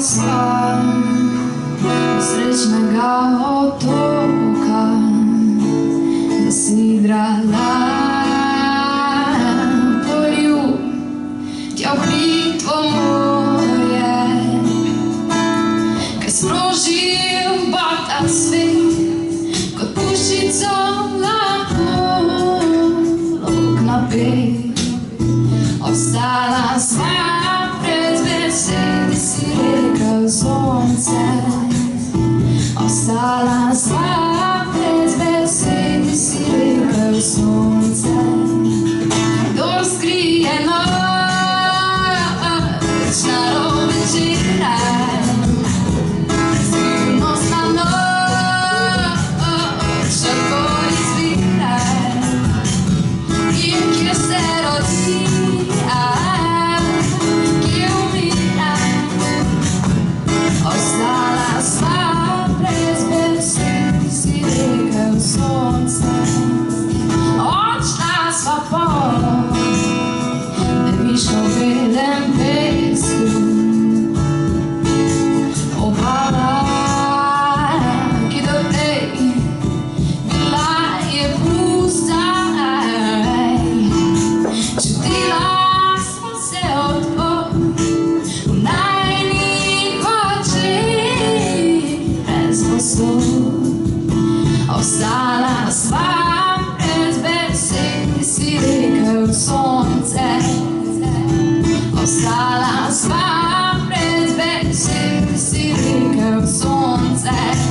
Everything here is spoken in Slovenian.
spal srečnega otoka, zasidrala poljub, tja v plitvo morje, kaj sprožil pa ta svet, kot puščico lahko lok napet. Ostala sva pred besedi, si rekel sonce. Ostala sva pred besedi, si rekel sonce. Kdor skrije noč na rob večera, skrivnostna noč lahko izvira, in kjer se rodi, ostala sva brez besed, si rekel sonce. Odšla sva pot, deviško v belem pesku, obala, ki do tej bila je pusta. Čutila sva se odpor v najnih očeh brez posod. Ostala sva brez besed, si rekel sonce. Ostala sva brez besed, si rekel sonce.